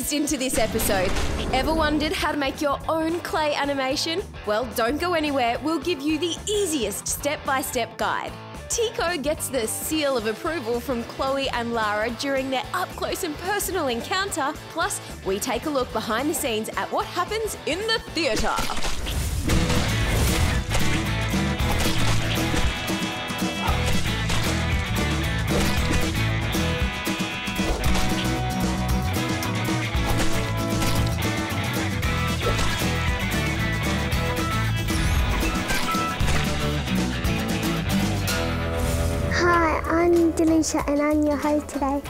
eased into this episode. Ever wondered how to make your own clay animation? Well, don't go anywhere. We'll give you the easiest step-by-step guide. Tico gets the seal of approval from Chloe and Lara during their up-close and personal encounter. Plus, we take a look behind the scenes at what happens in the theatre. Hi, I'm Delisha and I'm your host today.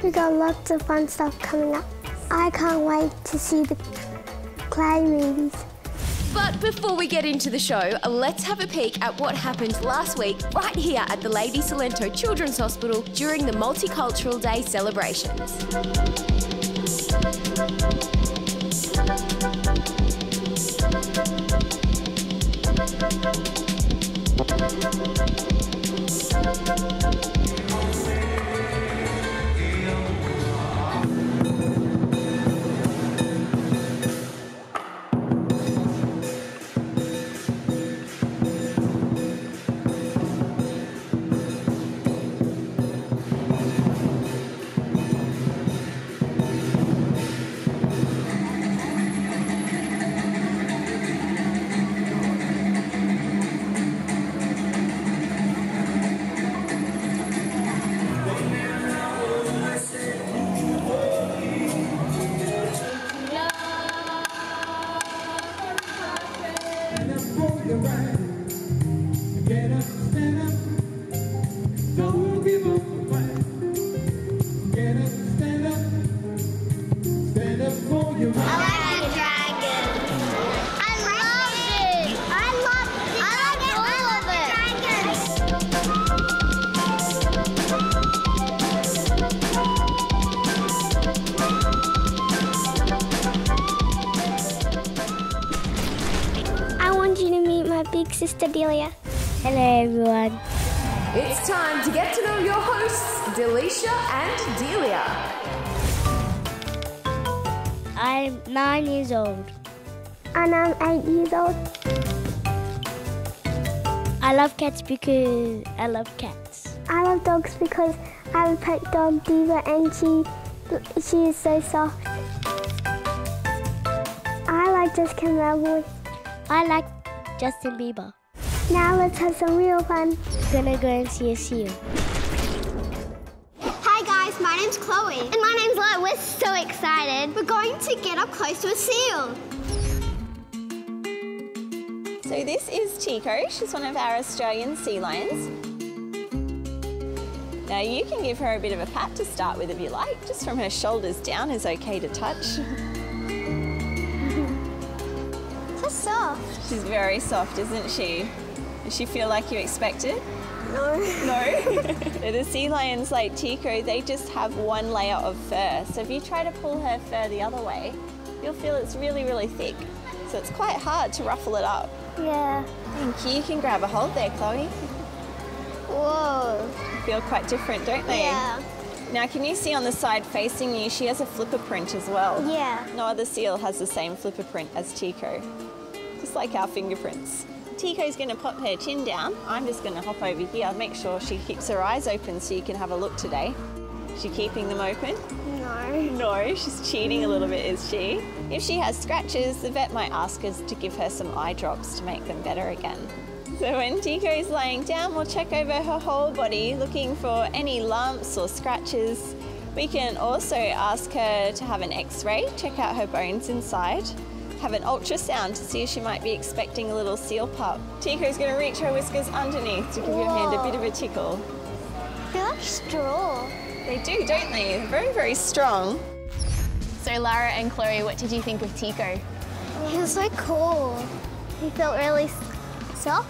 We got lots of fun stuff coming up. I can't wait to see the clay movies. But before we get into the show, let's have a peek at what happened last week right here at the Lady Salento Children's Hospital during the Multicultural Day celebrations. Big sister Delia. Hello everyone. It's time to get to know your hosts, Delisha and Delia. I'm 9 years old. And I'm 8 years old. I love cats because I love cats. I love dogs because I have a pet dog, Diva, and she is so soft. I like Jessica Melbourne. I like Justin Bieber. Now let's have some real fun. We're gonna go and see a seal. Hi guys, my name's Chloe. And my name's Lara. We're so excited. We're going to get up close to a seal. So this is Tico. She's one of our Australian sea lions. Now you can give her a bit of a pat to start with if you like. Just from her shoulders down is okay to touch. Soft. She's very soft, isn't she? Does she feel like you expected? No. No? The sea lions like Tico, they just have one layer of fur. So if you try to pull her fur the other way, you'll feel it's really, really thick. So it's quite hard to ruffle it up. Yeah. Thank you. You can grab a hold there, Chloe. Whoa. They feel quite different, don't they? Yeah. Now, can you see on the side facing you, she has a flipper print as well. Yeah. No other seal has the same flipper print as Tico. Just like our fingerprints. Tico's going to pop her chin down. I'm just going to hop over here, make sure she keeps her eyes open so you can have a look today. Is she keeping them open? No. No, she's cheating a little bit, is she? If she has scratches, the vet might ask us to give her some eye drops to make them better again. So when Tico's laying down, we'll check over her whole body, looking for any lumps or scratches. We can also ask her to have an X-ray, check out her bones inside. Have an ultrasound to see if she might be expecting a little seal pup. Tico's going to reach her whiskers underneath to give your hand a bit of a tickle. I feel like straw. They do, don't they? They're very, very strong. So Lara and Chloe, what did you think of Tico? He was so cool. He felt really soft.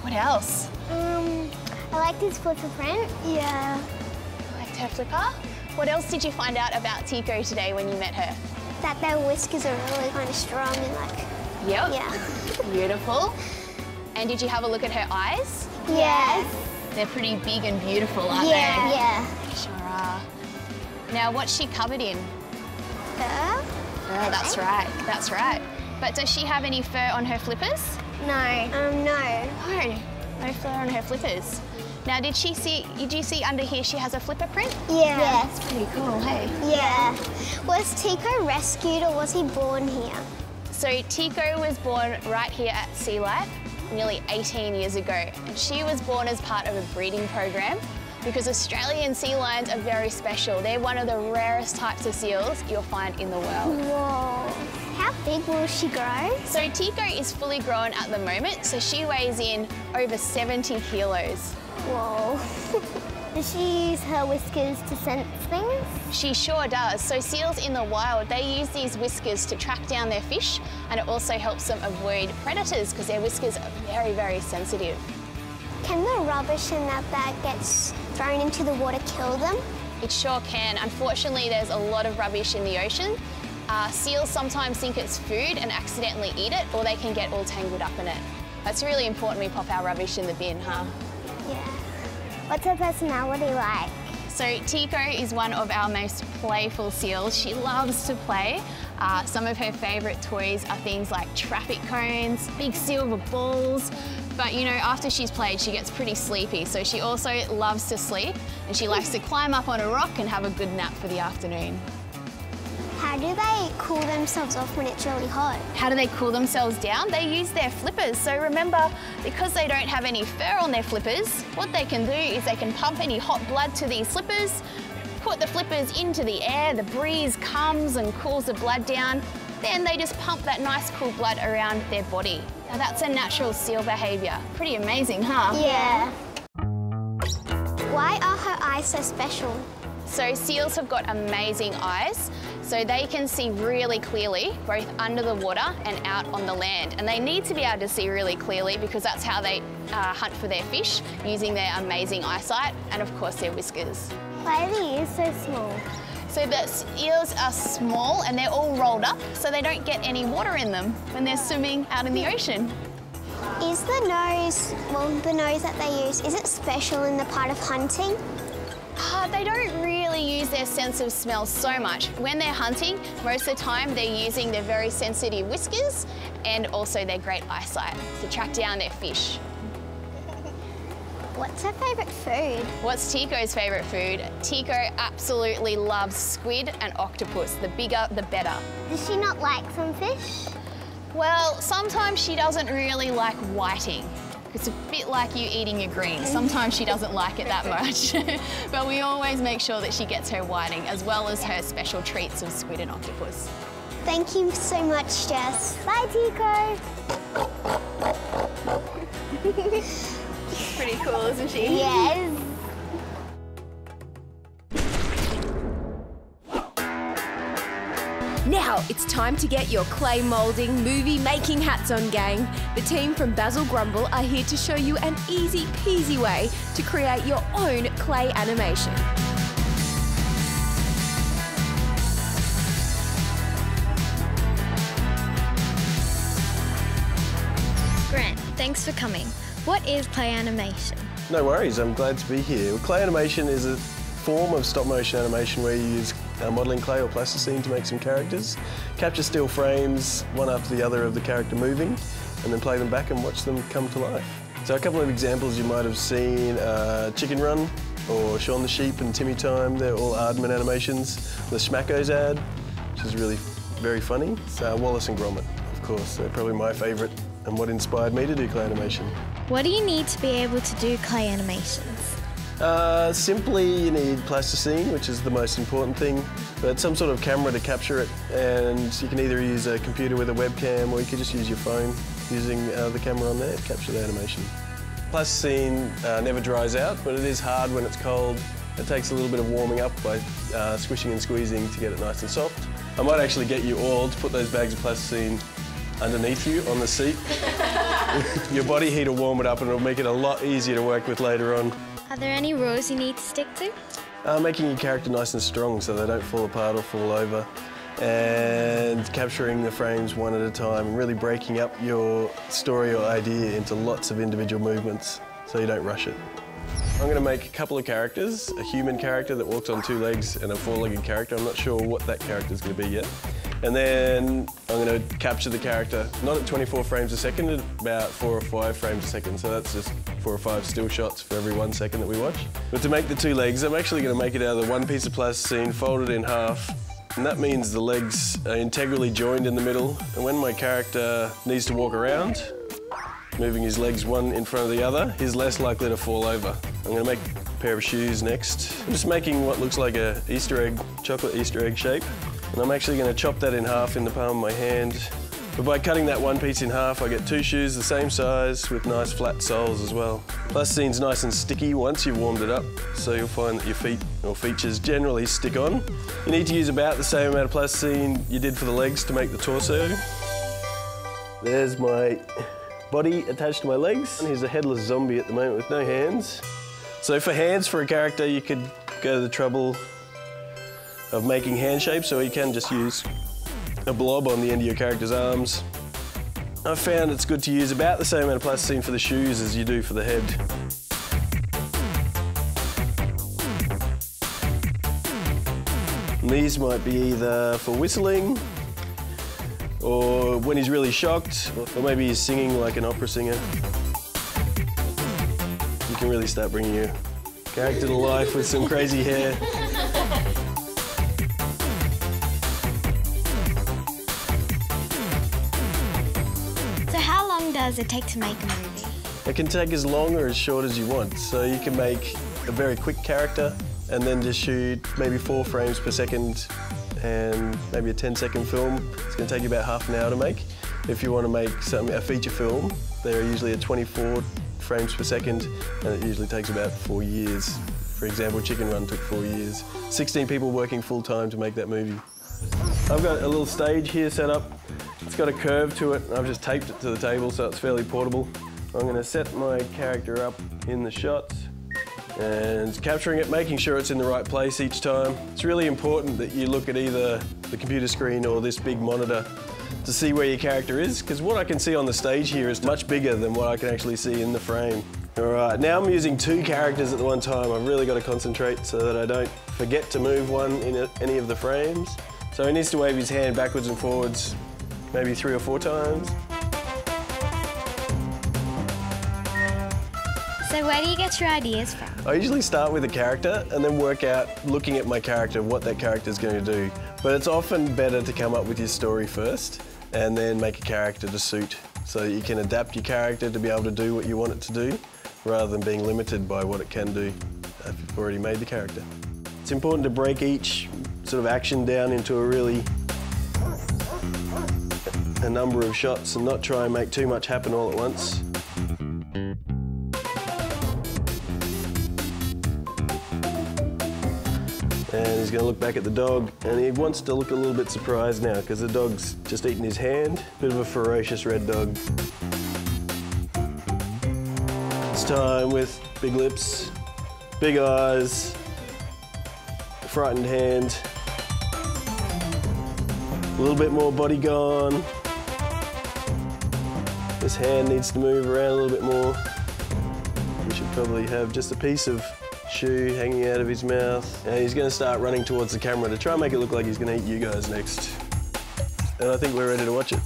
What else? I liked his flipper print. Yeah. You liked her flipper? What else did you find out about Tico today when you met her? That their whiskers are really kind of strong and like... Yep. Yeah. Beautiful. And did you have a look at her eyes? Yes. They're pretty big and beautiful, aren't they? Yeah. Sure are. Now, what's she covered in? fur. Oh, that's right, that's right. But does she have any fur on her flippers? No. No. No, no fur on her flippers. Now, did you see under here she has a flipper print? Yeah. That's pretty cool, hey? Yeah. Was Tico rescued or was he born here? So Tico was born right here at Sea Life nearly 18 years ago. And she was born as part of a breeding program because Australian sea lions are very special. They're one of the rarest types of seals you'll find in the world. Whoa. How big will she grow? So Tico is fully grown at the moment, so she weighs in over 70 kilos. Whoa. Does she use her whiskers to sense things? She sure does. So seals in the wild, they use these whiskers to track down their fish, and it also helps them avoid predators because their whiskers are very, very sensitive. Can the rubbish in that bag gets thrown into the water kill them? It sure can. Unfortunately, there's a lot of rubbish in the ocean. Seals sometimes think it's food and accidentally eat it, or they can get all tangled up in it. It's really important we pop our rubbish in the bin, huh? Yeah. What's her personality like? So Tico is one of our most playful seals. She loves to play. Some of her favourite toys are things like traffic cones, big silver balls. But you know, after she's played, she gets pretty sleepy. So she also loves to sleep, and she likes to climb up on a rock and have a good nap for the afternoon. How do they cool themselves off when it's really hot? How do they cool themselves down? They use their flippers. So remember, because they don't have any fur on their flippers, what they can do is they can pump any hot blood to these flippers, put the flippers into the air, the breeze comes and cools the blood down, then they just pump that nice cool blood around their body. Now that's a natural seal behaviour. Pretty amazing, huh? Yeah. Why are her eyes so special? So seals have got amazing eyes, so they can see really clearly, both under the water and out on the land. And they need to be able to see really clearly because that's how they hunt for their fish, using their amazing eyesight and of course their whiskers. Why are the ears so small? So the ears are small and they're all rolled up, so they don't get any water in them when they're swimming out in the ocean. Is the nose, well, the nose that they use, is it special in the part of hunting? They don't really use their sense of smell so much. When they're hunting, most of the time they're using their very sensitive whiskers and also their great eyesight to track down their fish. What's her favourite food? What's Tico's favourite food? Tico absolutely loves squid and octopus. The bigger, the better. Does she not like some fish? Well, sometimes she doesn't really like whiting. It's a bit like you eating your greens. Sometimes she doesn't like it that much. But we always make sure that she gets her whiting as well as her special treats of squid and octopus. Thank you so much, Jess. Bye, Tico. Pretty cool, isn't she? Yes. Now it's time to get your clay moulding, movie making hats on, gang. The team from Basil Grumble are here to show you an easy peasy way to create your own clay animation. Grant, thanks for coming. What is clay animation? No worries, I'm glad to be here. Well, clay animation is a form of stop motion animation where you use modelling clay or plasticine to make some characters, capture still frames one after the other of the character moving, and then play them back and watch them come to life. So a couple of examples you might have seen, Chicken Run or Shaun the Sheep and Timmy Time, they're all Aardman animations. The Schmackos ad, which is really very funny. It's Wallace and Gromit, of course, they're probably my favourite and what inspired me to do clay animation. What do you need to be able to do clay animations? Simply you need plasticine, which is the most important thing, but some sort of camera to capture it, and you can either use a computer with a webcam or you can just use your phone using the camera on there to capture the animation. Plasticine never dries out, but it is hard when it's cold. It takes a little bit of warming up by squishing and squeezing to get it nice and soft. I might actually get you all to put those bags of plasticine underneath you on the seat. Your body heat will warm it up and it'll make it a lot easier to work with later on. Are there any rules you need to stick to? Making your character nice and strong so they don't fall apart or fall over, and capturing the frames one at a time and really breaking up your story or idea into lots of individual movements so you don't rush it. I'm going to make a couple of characters, a human character that walks on 2 legs and a 4-legged character. I'm not sure what that character is going to be yet. And then I'm going to capture the character, not at 24 frames a second, at about 4 or 5 frames a second. So that's just 4 or 5 still shots for every 1 second that we watch. But to make the 2 legs, I'm actually going to make it out of the one piece of plasticine, folded in half. And that means the legs are integrally joined in the middle. And when my character needs to walk around, moving his legs one in front of the other, he's less likely to fall over. I'm going to make a pair of shoes next. I'm just making what looks like a Easter egg, chocolate Easter egg shape. And I'm actually going to chop that in half in the palm of my hand. But by cutting that one piece in half, I get 2 shoes the same size with nice flat soles as well. Plasticine's nice and sticky once you've warmed it up, so you'll find that your feet or features generally stick on. You need to use about the same amount of plasticine you did for the legs to make the torso. There's my body attached to my legs. He's a headless zombie at the moment with no hands. So for hands for a character, you could go to the trouble of making hand shapes, or you can just use a blob on the end of your character's arms. I've found it's good to use about the same amount of plasticine for the shoes as you do for the head. And these might be either for whistling, or when he's really shocked, or maybe he's singing like an opera singer. You can really start bringing your character to life with some crazy hair. So how long does it take to make a movie? It can take as long or as short as you want. So you can make a very quick character and then just shoot maybe 4 frames per second and maybe a 10-second film. It's going to take you about half an hour to make. If you want to make a feature film, they're usually at 24 frames per second, and it usually takes about 4 years. For example, Chicken Run took 4 years. 16 people working full-time to make that movie. I've got a little stage here set up. It's got a curve to it, and I've just taped it to the table so it's fairly portable. I'm going to set my character up in the shots and capturing it, making sure it's in the right place each time. It's really important that you look at either the computer screen or this big monitor to see where your character is, because what I can see on the stage here is much bigger than what I can actually see in the frame. All right, now I'm using 2 characters at the one time. I've really got to concentrate so that I don't forget to move one in any of the frames. So he needs to wave his hand backwards and forwards maybe 3 or 4 times. So where do you get your ideas from? I usually start with a character and then work out, looking at my character, what that character is going to do. But it's often better to come up with your story first and then make a character to suit, so that you can adapt your character to be able to do what you want it to do, rather than being limited by what it can do if you've already made the character. It's important to break each sort of action down into a number of shots and not try and make too much happen all at once. And he's going to look back at the dog, and he wants to look a little bit surprised now because the dog's just eaten his hand. Bit of a ferocious red dog. It's time with big lips, big eyes, frightened hand, a little bit more body gone. This hand needs to move around a little bit more. We should probably have just a piece of shoe hanging out of his mouth. And he's going to start running towards the camera to try and make it look like he's going to eat you guys next. And I think we're ready to watch it.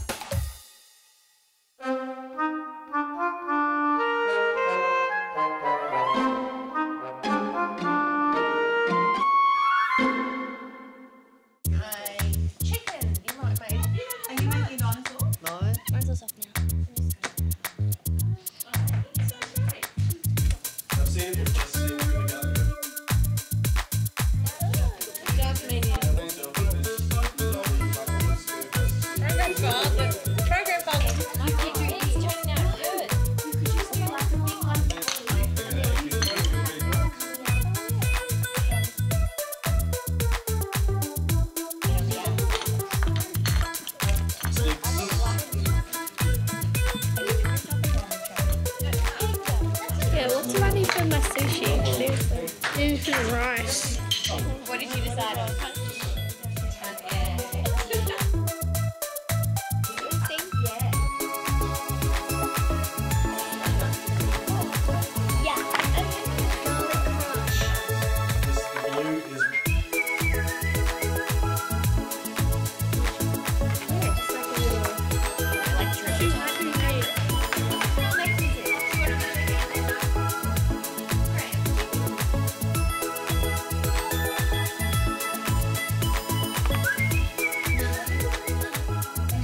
What's running from my sushi? Seriously. Sushi rice. What did you decide on?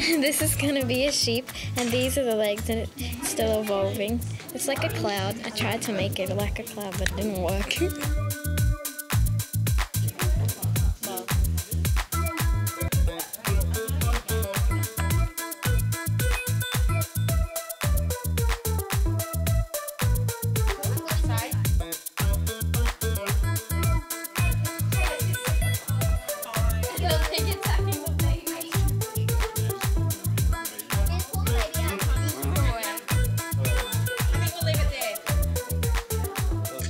This is going to be a sheep, and these are the legs, and it's still evolving. It's like a cloud. I tried to make it like a cloud, but it didn't work.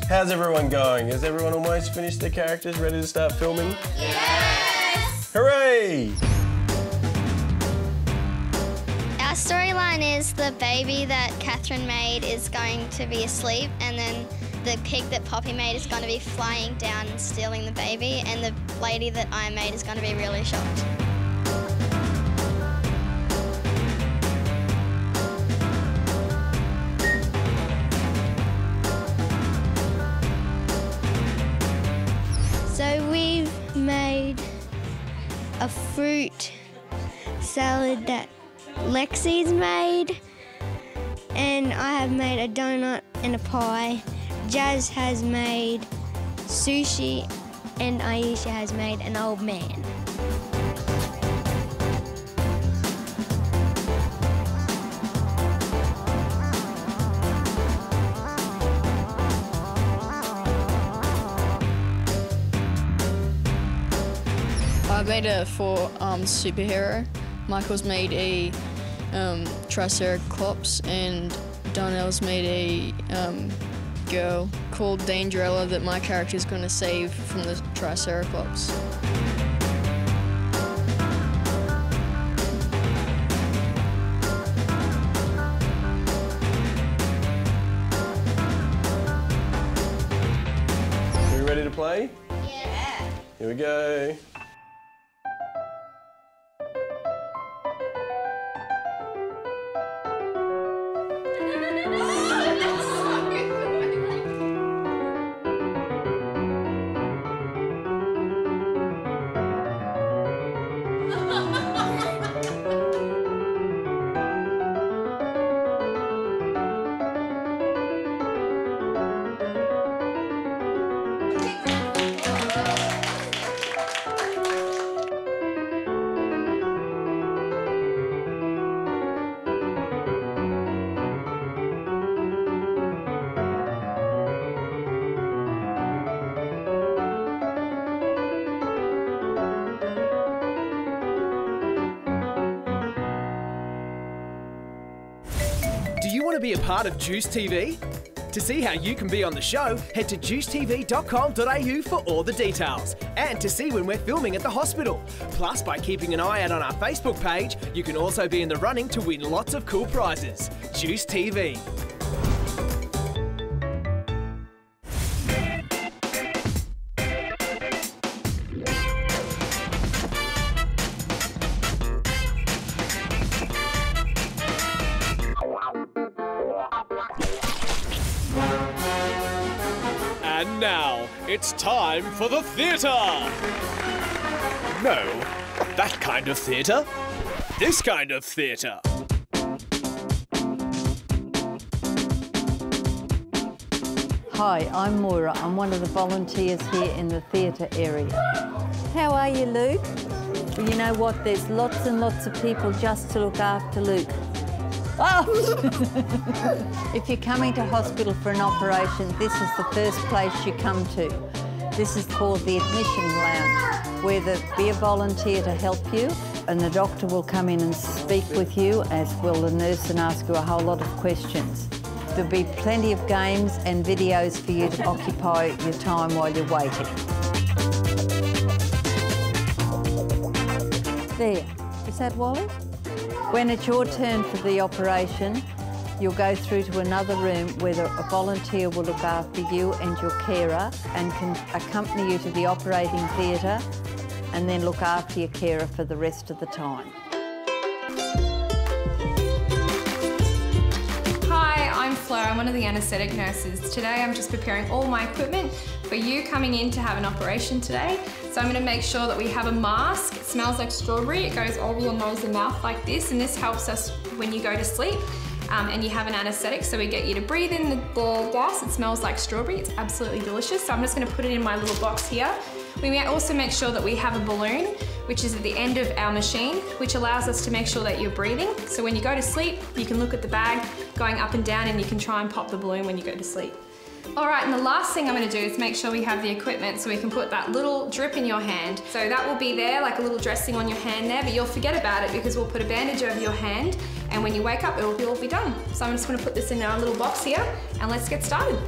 How's everyone going? Has everyone almost finished their characters, ready to start filming? Yes! Hooray! Our storyline is the baby that Catherine made is going to be asleep, and then the pig that Poppy made is going to be flying down and stealing the baby, and the lady that I made is going to be really shocked. So we've made a fruit salad that Lexi's made, and I have made a donut and a pie. Jazz has made sushi, and Aisha has made an old man. I made a four-armed superhero. Michael's made a Triceratops, and Darnell's made a girl called Dangerella that my character is going to save from the Triceratops. Are we ready to play? Yeah. Here we go. Do you want to be a part of Juice TV? To see how you can be on the show, head to juicetv.com.au for all the details, and to see when we're filming at the hospital. Plus, by keeping an eye out on our Facebook page, you can also be in the running to win lots of cool prizes. Juice TV. And now, it's time for the theatre! No, not that kind of theatre. This kind of theatre. Hi, I'm Moira. I'm one of the volunteers here in the theatre area. How are you, Luke? Well, you know what? There's lots and lots of people just to look after Luke. Oh! If you're coming to hospital for an operation, this is the first place you come to. This is called the admission lounge, where there'll be a volunteer to help you, and the doctor will come in and speak with you, as will the nurse, and ask you a whole lot of questions. There'll be plenty of games and videos for you to occupy your time while you're waiting. There. Is that Wally? When it's your turn for the operation, you'll go through to another room where a volunteer will look after you and your carer and can accompany you to the operating theatre and then look after your carer for the rest of the time. Hi, I'm Flo. I'm one of the anaesthetic nurses. Today I'm just preparing all my equipment for you coming in to have an operation today. So I'm going to make sure that we have a mask. It smells like strawberry. It goes over your nose and mouth like this, and this helps us when you go to sleep. And you have an anaesthetic, so we get you to breathe in the gas. It smells like strawberry. It's absolutely delicious. So I'm just going to put it in my little box here. We may also make sure that we have a balloon, which is at the end of our machine, which allows us to make sure that you're breathing. So when you go to sleep, you can look at the bag going up and down, and you can try and pop the balloon when you go to sleep. All right, and the last thing I'm going to do is make sure we have the equipment so we can put that little drip in your hand. So that will be there, like a little dressing on your hand there, but you'll forget about it because we'll put a bandage over your hand, and when you wake up, it will all be done. So I'm just going to put this in our little box here, and let's get started.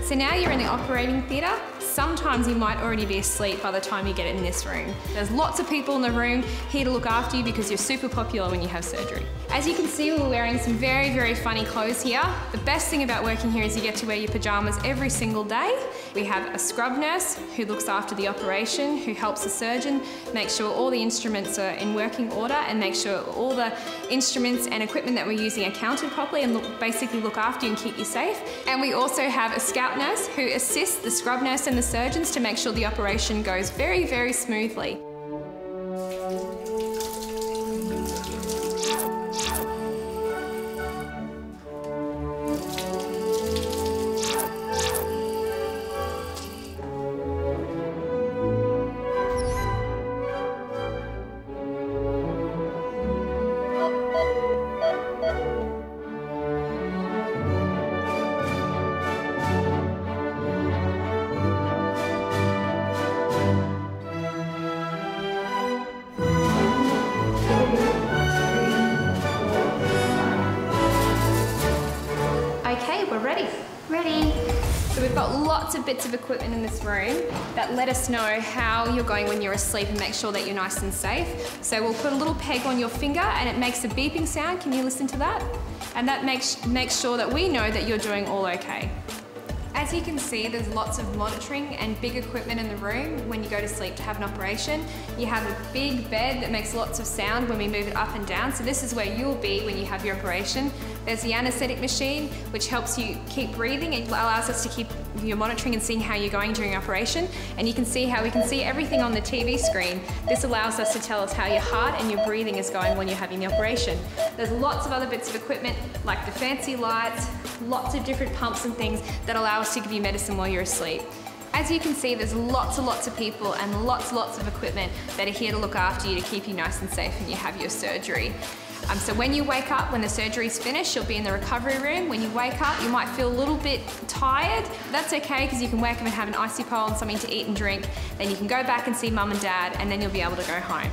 So now you're in the operating theatre. Sometimes you might already be asleep by the time you get in this room. There's lots of people in the room here to look after you because you're super popular when you have surgery. As you can see, we're wearing some very, very funny clothes here. The best thing about working here is you get to wear your pajamas every single day. We have a scrub nurse who looks after the operation, who helps the surgeon make sure all the instruments are in working order and make sure all the instruments and equipment that we're using are counted properly and basically look after you and keep you safe. And we also have a scout nurse who assists the scrub nurse and the surgeons to make sure the operation goes very, very smoothly. We're ready. Ready. So we've got lots of bits of equipment in this room that let us know how you're going when you're asleep and make sure that you're nice and safe. So we'll put a little peg on your finger and it makes a beeping sound. Can you listen to that? And that makes sure that we know that you're doing all okay. As you can see, there's lots of monitoring and big equipment in the room when you go to sleep to have an operation. You have a big bed that makes lots of sound when we move it up and down, so this is where you'll be when you have your operation. There's the anaesthetic machine, which helps you keep breathing. It allows us to keep you monitoring and seeing how you're going during operation. And you can see how we can see everything on the TV screen. This allows us to tell us how your heart and your breathing is going when you're having the operation. There's lots of other bits of equipment, like the fancy lights, lots of different pumps and things that allow us to give you medicine while you're asleep. As you can see, there's lots and lots of people and lots of equipment that are here to look after you to keep you nice and safe when you have your surgery. So when you wake up, when the surgery's finished, you'll be in the recovery room. When you wake up, you might feel a little bit tired. That's okay, because you can wake up and have an icy pole and something to eat and drink. Then you can go back and see mum and dad, and then you'll be able to go home.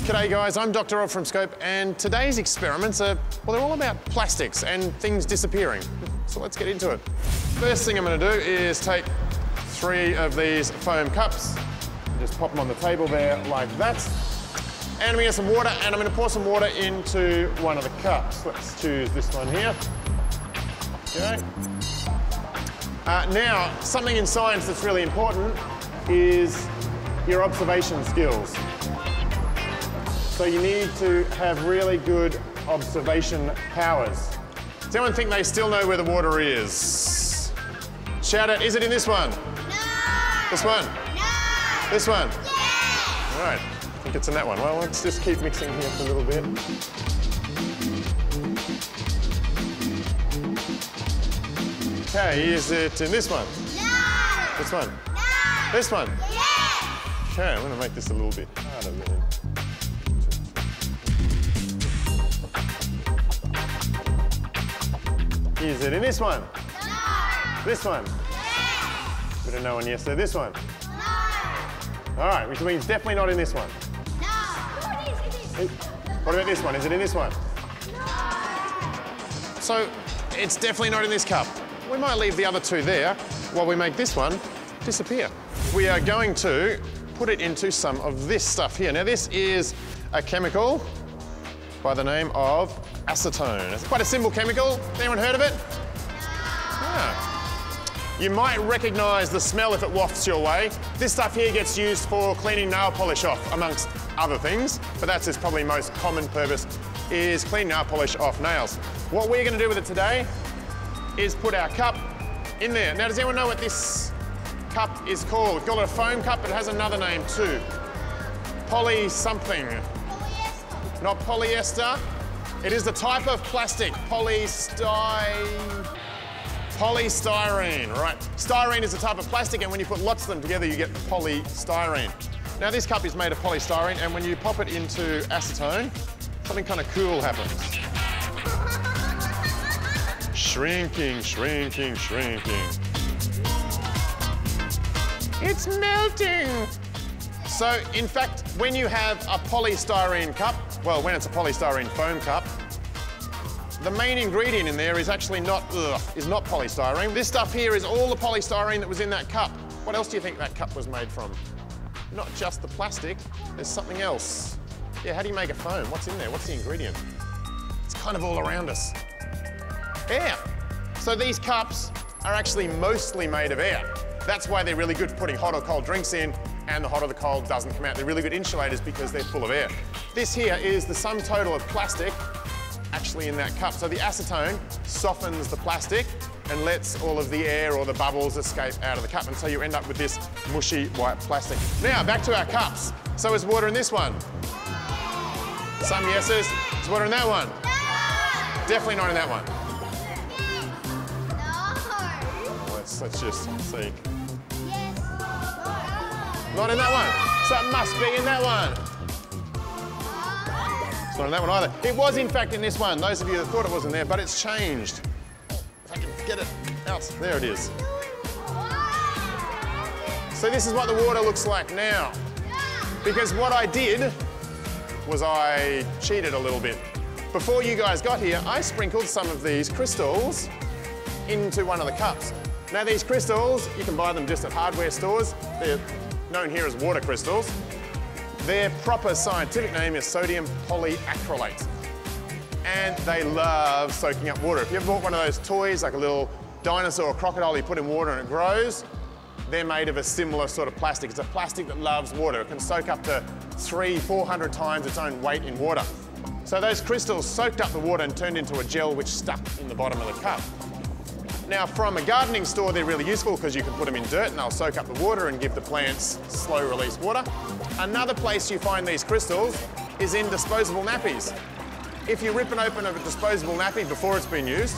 G'day guys, I'm Dr. Rob from Scope, and today's experiments are, well, they're all about plastics and things disappearing. So let's get into it. First thing I'm going to do is take 3 of these foam cups, just pop them on the table there like that. And I'm going to get some water, and I'm going to pour some water into one of the cups. Let's choose this one here. Okay. Now, something in science that's really important is your observation skills. So you need to have really good observation powers. Does anyone think they still know where the water is? Shout it, is it in this one? No! This one? No! This one? Yeah! All right, I think it's in that one. Well, let's just keep mixing here for a little bit. Okay, is it in this one? No! This one? No! This one? Yeah! Okay, I'm gonna make this a little bit harder then. Is it in this one? No! This one? Yes! Bit of no one yes there. This one? No! All right, which means definitely not in this one. No! What about this one? Is it in this one? No! So, it's definitely not in this cup. We might leave the other 2 there while we make this one disappear. We are going to put it into some of this stuff here. Now, this is a chemical by the name of acetone. It's quite a simple chemical. Anyone heard of it? No. You might recognise the smell if it wafts your way. This stuff here gets used for cleaning nail polish off, amongst other things, but that's its probably most common purpose, is clean nail polish off nails. What we're going to do with it today is put our cup in there. Now, does anyone know what this cup is called? We've got a foam cup, but it has another name too. Poly something. Polyester. Not polyester. It is the type of plastic, polystyrene, right? Styrene is a type of plastic, and when you put lots of them together, you get polystyrene. Now, this cup is made of polystyrene, and when you pop it into acetone, something kind of cool happens. Shrinking, shrinking, shrinking. It's melting. So, in fact, when you have a polystyrene cup, well, when it's a polystyrene foam cup, the main ingredient in there is actually not polystyrene. This stuff here is all the polystyrene that was in that cup. What else do you think that cup was made from? Not just the plastic, there's something else. Yeah, how do you make a foam? What's in there? What's the ingredient? It's kind of all around us. Air. So these cups are actually mostly made of air. That's why they're really good for putting hot or cold drinks in, and the hot or the cold doesn't come out. They're really good insulators because they're full of air. This here is the sum total of plastic actually in that cup. So the acetone softens the plastic and lets all of the air or the bubbles escape out of the cup, and so you end up with this mushy white plastic. Now, back to our cups. So is water in this one? Some yeses. Is water in that one? No. Definitely not in that one. No. Let's just see. Yes. Not in that one. So it must be in that one. It's not in that one either. It was, in fact, in this one. Those of you that thought it wasn't there, but it's changed. If I can get it out. There it is. So this is what the water looks like now. Because what I did was I cheated a little bit. Before you guys got here, I sprinkled some of these crystals into one of the cups. Now these crystals, you can buy them just at hardware stores. They're known here as water crystals. Their proper scientific name is sodium polyacrylate. And they love soaking up water. If you ever bought one of those toys, like a little dinosaur or crocodile you put in water and it grows, they're made of a similar sort of plastic. It's a plastic that loves water. It can soak up to 300-400 times its own weight in water. So those crystals soaked up the water and turned into a gel which stuck in the bottom of the cup. Now, from a gardening store, they're really useful because you can put them in dirt and they'll soak up the water and give the plants slow release water. Another place you find these crystals is in disposable nappies. If you rip and open a disposable nappy before it's been used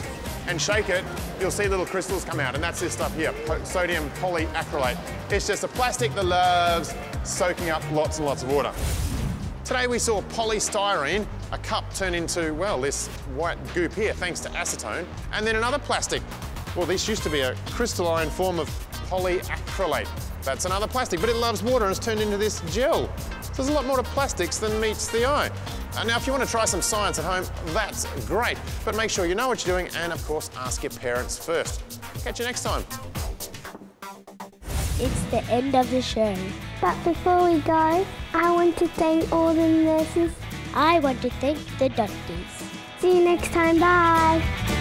and shake it, you'll see little crystals come out, and that's this stuff here, sodium polyacrylate. It's just a plastic that loves soaking up lots and lots of water. Today we saw polystyrene, a cup turn into, well, this white goop here thanks to acetone, and then another plastic. Well, this used to be a crystalline form of polyacrylate. That's another plastic, but it loves water and it's turned into this gel. So there's a lot more to plastics than meets the eye. Now, if you want to try some science at home, that's great. But make sure you know what you're doing and, of course, ask your parents first. Catch you next time. It's the end of the show. But before we go, I want to thank all the nurses. I want to thank the doctors. See you next time. Bye.